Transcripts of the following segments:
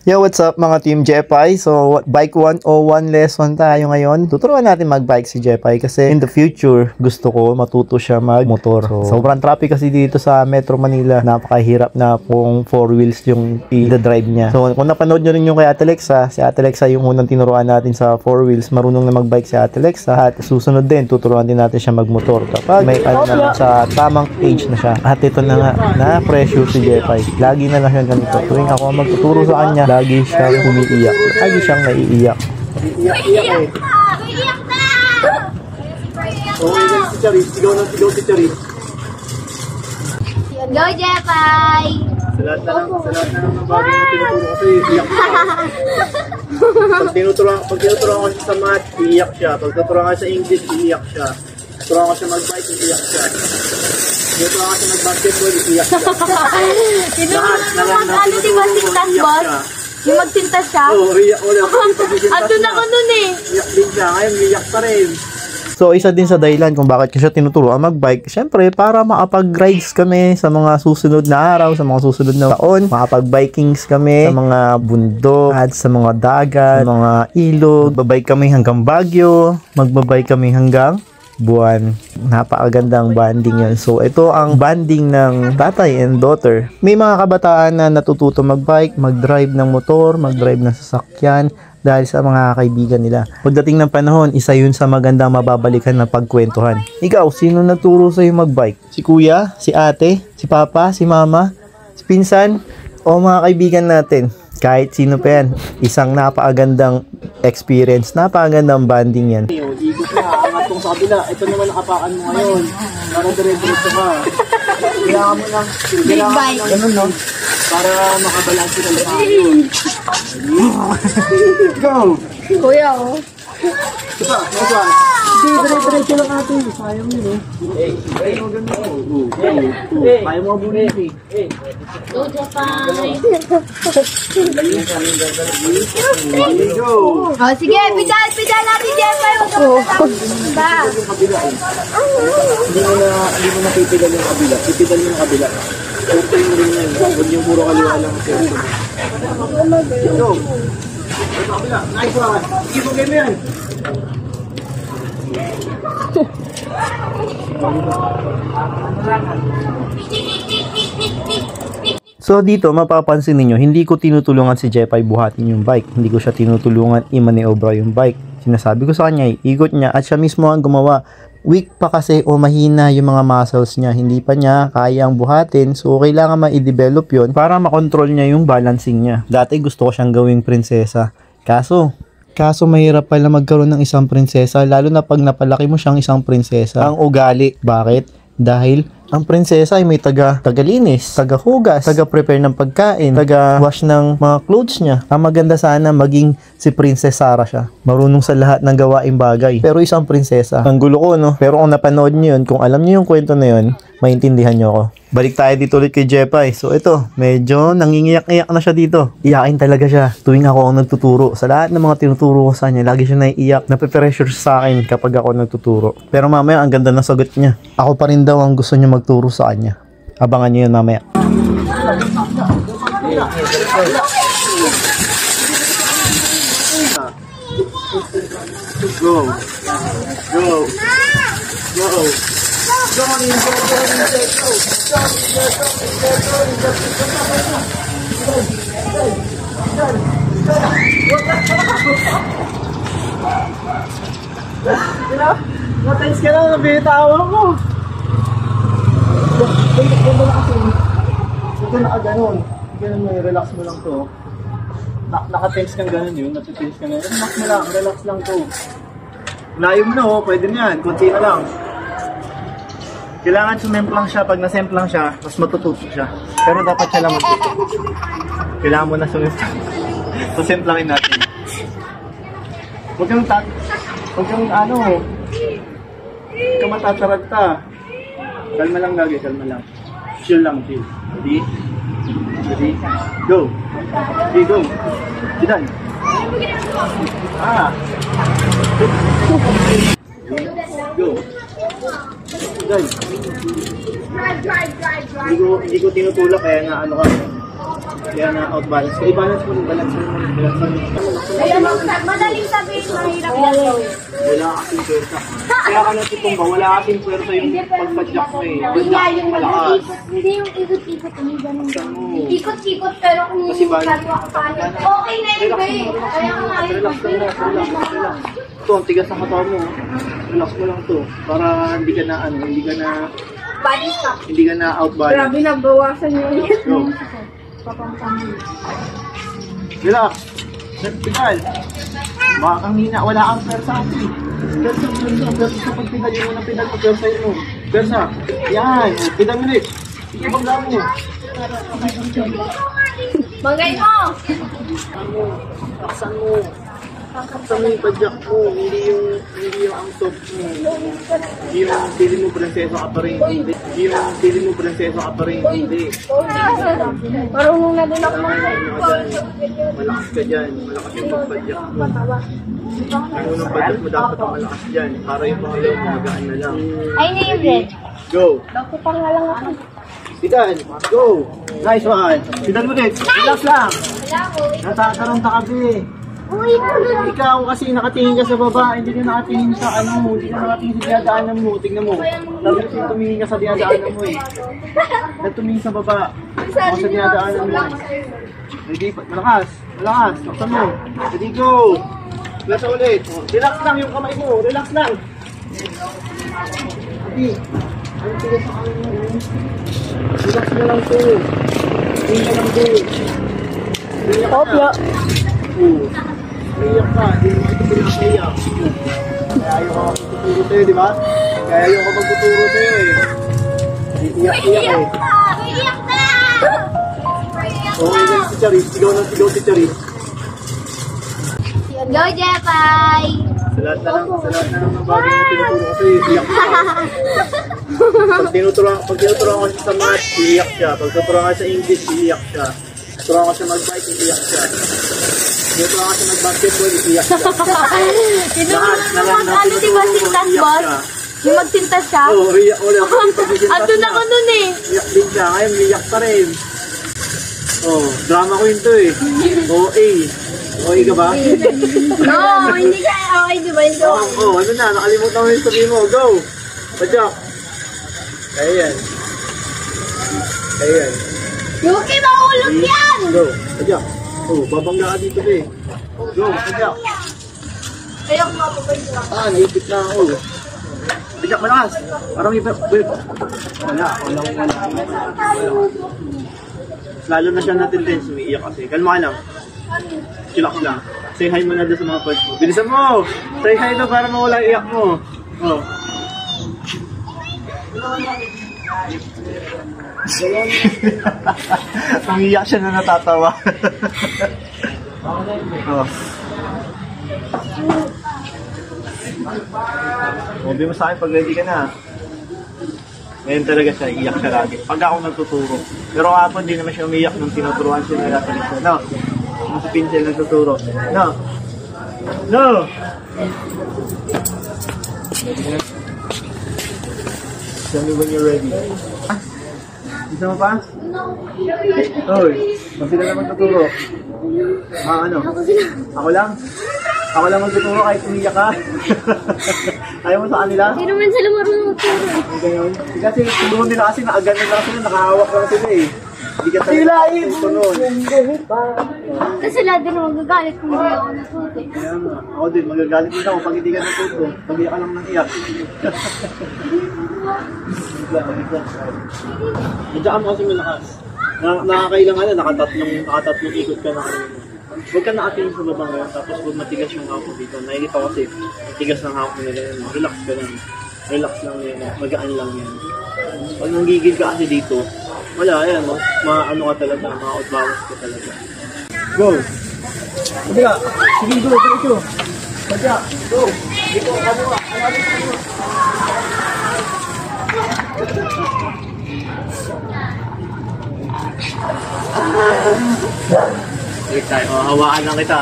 Yo, what's up mga Team Jepay? So, Bike 101 lesson tayo ngayon. Tuturuan natin mag-bike si Jepay kasi in the future, gusto ko matuto siya mag-motor. So, sobrang traffic kasi dito sa Metro Manila. Napakahirap na kung 4 wheels yung i-drive niya. So, kung napanood nyo rin yung kay Ate Lexa, si Ate Lexa yung unang tinuruan natin sa 4 wheels. Marunong na mag-bike si Ate Lexa. At susunod din, tuturuan din natin siya mag-motor. Kapag may sa tamang age na siya. At ito na nga, na-pressure si Jepay. Lagi na lang siya ganito. Tuwing ako magtuturo sa kanya, lagi siyang umiiyak. Lagi siyang naiiyak. Iiyak eh. Iiyak na! Okay, si Charis. Sigaw si Charis. Go, Jepay! Sa lahat na ng bagay na tinuturo kasi iiyak siya. Pag tinuturuan ko siya sa math, iiyak siya. Pag tinuturuan ko sa English, iiyak siya. Tinuturuan ko siya mag-bike, iiyak siya. Tinuturuan ko siya mag-basketball, iiyak siya. Tinuturuan naman ano, di ba, sintas, boss? Yung magsintas siya? Oo, iiyak ulit. Andun ako nun eh. Iiyak din siya. Ngayon, iiyak pa rin. So, isa din sa dahilan kung bakit ko siya tinuturuan mag-bike, syempre, para makapag-rides kami sa mga susunod na araw, sa mga susunod na taon, makapag-bikings kami sa mga bundok, at sa mga dagat, mga ilog, magbabike kami hanggang Baguio, magbabike kami hanggang buwan. Napakagandang banding yan. So, ito ang banding ng tatay and daughter. May mga kabataan na natututo mag-bike, mag-drive ng motor, mag-drive ng sasakyan, dahil sa mga kaibigan nila. Pagdating ng panahon, isa yun sa magandang mababalikan na pagkwentuhan. Ikaw, sino nagturo sa'yo mag-bike? Si kuya? Si ate? Si papa? Si mama? Si pinsan? O mga kaibigan natin? Kahit sino pa yan, isang napakagandang experience, napakagandang banding yan. Ikot na, angat kong sa kabila. Ito naman nakapakan mo ngayon. Para dire-diretso ka. Kailangan mo lang. Ganun, no? Para makabalansi ka lang yun. Go! Kuya, oh. Diba? Hindi, dire-diretso lang natin. Sayang yun, eh. Ay, maganda. Kaya mo abunin, eh. Go, Jepay. Go! Oh, sige, pidal natin, Jepay. Huwag ka magkakabita. Hindi mo na pipidal yung kabila. Pipidal yung kabila. Okay mo rin yan. Huwag yung puro kaliwa lang kasi. Go! Kabila. Nice one. Sige mo game yan. So dito, mapapansin ninyo, hindi ko tinutulungan si Jepay buhatin yung bike. Hindi ko siya tinutulungan i-maniobra yung bike. Sinasabi ko sa kanya, ikot niya at siya mismo ang gumawa. Weak pa kasi o mahina yung mga muscles niya. Hindi pa niya kayang buhatin. So, kailangan ma-i-develop yun para makontrol niya yung balancing niya. Dati gusto ko siyang gawing prinsesa. Kaso mahirap pala magkaroon ng isang prinsesa. Lalo na pag napalaki mo siyang isang prinsesa. Ang ugali. Bakit? Dahil ang prinsesa ay may tagalinis, tagahugas, taga-prepare ng pagkain, taga-wash ng mga clothes niya. Ang maganda sana maging si Princess Sarah siya. Marunong sa lahat ng gawaing bagay. Pero isang prinsesa. Ang gulo ko, no? Pero kung napanood niyo yun, kung alam niyo yung kwento na yun, maintindihan niyo ako. Balik tayo dito ulit kay Jepay. So ito, medyo nangingiyak-iyak na siya dito. Iyakin talaga siya tuwing ako ang nagtuturo. Sa lahat ng mga tinuturo ko sa kanya, lagi siya naiiyak. Nape-pressure sa akin kapag ako nagtuturo. Pero mamaya, ang ganda ng sagot niya. Ako pa rin daw ang gusto niya magturo sa kanya. Abangan niyo yun mamaya. Go! Go! Go! Matalis ka lang, nabitawan ko. Ito nakaganon. Ganun mo, relax mo lang to. Naka-tense kang ganun yun, nati-tense ka na. Relax mo lang, relax lang to. Layo mo na, oh, pwede na yan, kunti na lang. Kailangan sumemplang siya. Pag nasemplang siya, mas matututo siya. Pero dapat siya lang matututo. Kailangan mo na sumemplang. So, semplangin natin. Huwag kang matataragta. Kalma lang lagi, kalma lang. Chill lang, chill. Ready? Ready? Go! Okay, go! Sidan! Go! Drive. Hindi ko tinutulak kaya na ano ka. Kaya na-outbalance ka. I-balance mo rin, balance mo rin, balance mo rin. Ayun, madaling sabihin, mahirap yan. Wala kasing pwersa. Kaya ka natutumba, wala kasing pwersa yung pagpadyak mo eh. Padyak mo malakas. Hindi yung ikot-ikot, hindi ganun. Ikot-ikot, pero kung sabi ako paano. Okay na yun, babe. Kaya nga ngayon, Relax ka lang, relax, relax. Ito, ang tigas ng katawan mo. Relax mo lang to. Para hindi ka na, body stop. hindi ka na outbalance. Grabe, nabawasan yun. Go. Relax. Pigal. Baka kang hina. Wala kang persa. Persa sa pagpidal. Yung unang pidal mo. Persa yun mo. Persa. Yan. Pidal ulit. Sige, bangga mo. Bagay mo! Laksan mo. Laksan mo yung padyak mo. Hindi yung ang top mo. Hindi yung feeling mo prinsesa ka pa rin. Hindi yung feeling mo prinsesa ka pa rin. Hindi. Marunong na din ako Malakas ka dyan. Malakas yung pagpadyak mo. Ang unang padyak mo dapat ang malakas dyan. Para yung pangalaw mo magaan na lang. Ay, na yung red. Go! Bakit pang nga lang ako? Pidan! Go! Nice one! Pidan mo din! Relax lang! Wala ko. Natakaroon ka kasi. Uy, tulog. Ikaw kasi nakatingin ka sa baba, hindi ka nakatingin sa hindi ka nakatingin sa dinadaanan mo. Tingnan mo. Sabi kasi tumingin ka sa dinadaanan mo eh. Tumingin sa baba. Ako sa dinadaanan mo. Ready? Malakas. Malakas. Taksan mo. Ready, go. Relax ulit. Relax lang yung kamay mo. Relax lang. Ready. Ano tigas sa kamay mo? Relax na lang to. Tingin ka lang to. Opya. Iyak ka, hindi mo ito pinakaiyak. Kaya ayaw ka magtuturo sa'yo, di ba? Kaya ayaw ka magtuturo sa'yo eh. Iyak-iyak eh. Iyak na! Okay na si Charis, sigaw si Charis. Go, Jepay! Sa lahat na lang ng bagay na tinuturo ko sa'yo, iyak ka. Pag tinuturuan ko siya sa math, iyak siya. Pag tinuturuan ko sa English, iyak siya. Tinuturuan ko siya mag-bike, iyak siya. Tinuturuan ko siya mag-basketball, iyak siya. Tinuro na naman ano, di ba, sintas, boss? Yung magsintas siya? Oo, iyak ulit. Andun ako nun eh. Iyak din siya, ngayon iyak pa rin. Oh, drama ko yun to eh. OA. OA ka ba? No, hindi ka okay, di ba? Hindi ko. Ano na, nakalimutan mo yung sabihin mo. Go! Padyak! Kaya yan. Kaya yan. Yuki, mahulog yan! Go! Padyak! Oh, babangga ka dito eh. Go! Padyak! Ayok mo ako ba? Naipit na ako. Padyak, malakas! Parang may... Wala. Lalo na siya natin tense, umiiyak kasi. Kalma ka lang. Chillax lang. Say hi mo na doon sa mga friends mo. Bilisan mo! Say hi na para mawala iyak mo. Oh. Umiiyak siya na natatawa. Oh. Sabi mo sa akin pag ready ka na. Ngayon talaga siya, iyak siya lagi. Pag ako nagtuturo. Pero kapon, hindi naman siya umiyak nung tinuturuan siya nila sa lisa. No? Nung si Pincel nagtuturo. No? No! Tell me when you're ready. Gusto mo pa? Oy, kung sila naman tuturo. Ano? Ako lang? Ako lang magtuturo kahit umiyak ka. Ayaw mo sa kanila? Hindi naman sila marunong magturo. Ganyan. Kasi tulungan nila kasi naaganan lang sila, nakahawak lang sila eh. Hindi ka talaga tulungan. Kasi lahat din magagalit kung hindi ako natuto. Kaya nga, ako din, magagalit din ako pag hindi ka natuto. Pag iyak ka lang ng iyak. Nandiyan mo kasi malakas. Nakakailangan na, nakatatlong ikot ka na kanina. Huwag ka nakatingin sa baba ngayon, tapos huwag matigas yung hawak dito. Nakikita ko kasi, matigas ng hawak nila yan. Relax ka lang. Relax lang yan. Magaan lang yan. Pag nanggigil ka kasi dito, wala yan. Maano ka talaga, ma-outbawas ka talaga. Go! Sabi ka! Sige, go! Go! Sabi ka! Go! Dito, kaliwa! Wait tayo. Hawakan lang kita.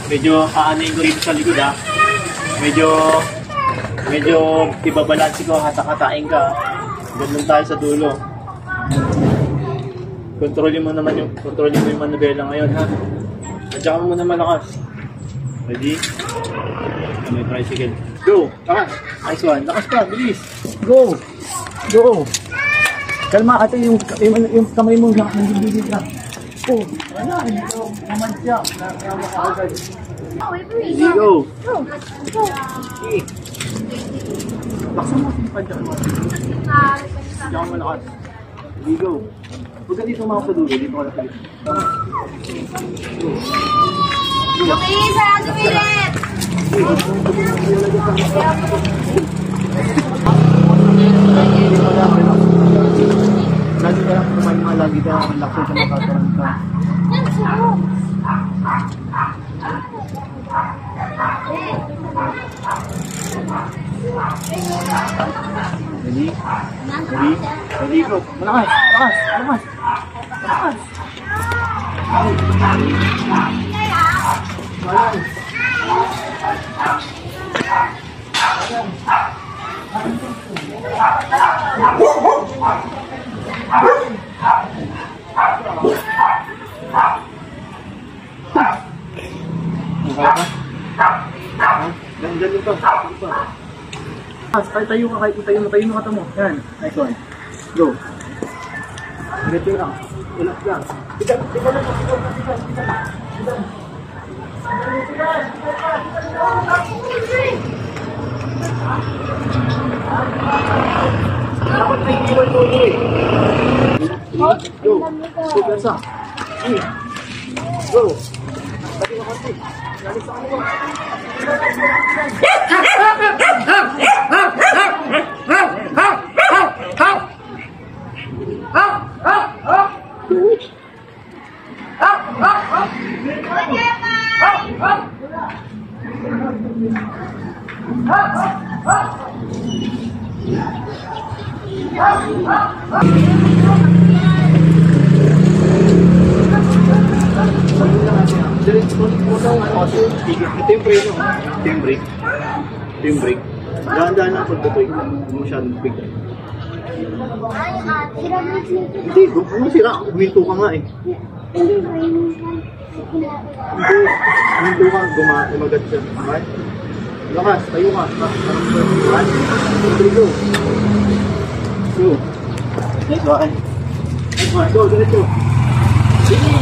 Medyo kaanayin ko rito sa likod ha. Medyo ibabalansi ko, hatak-hatakin ka. Ganun tayo sa dulo. Kontrolin mo yung manubela ngayon, ha? Adya ka muna malakas. Ready? May tricycle. Go! Lakas! Nice one. Lakas pa, bilis! Go! Go! Kalma, ate, yung kamay mo na nanggigigil ka. Oh, wala, hindi ko mamadya. Nakakama ka agad. Ready, go! Okay. Laksan mo yung padya mo. Adya ka malakas. Ready, go! Huwag ka dito umawak sa dulo, dito ka lang. Okay, sarang sumilit! Lagi ka lang kumain lagi ka lang laksan sa makakaroon ka. Ready? Ready? Ready, go! Malakas! Malakas! Malakas! Malakas! Malakas! Ganyan pa. Tayo ka kahit tayo mo kata mo. Yan. Nice one. Go. Ganyan lang. Ulap lang. Tiga lang. Dapat may iwan mo eh. Go. Go, Gansa. Go. Tadi mo konti. Galis sa kanila. Ito yung preno. Ito yung brake. Ito yung brake. Dahan-dahan lang pagtutoy. Hindi mo masyadong big. Hindi, kung sira, huminto ka nga eh. Huminto ka, gumagat siya. Okay? Lakas, tayo ka. Go. Go. Nice one. Nice one. Go, diretso. Sige.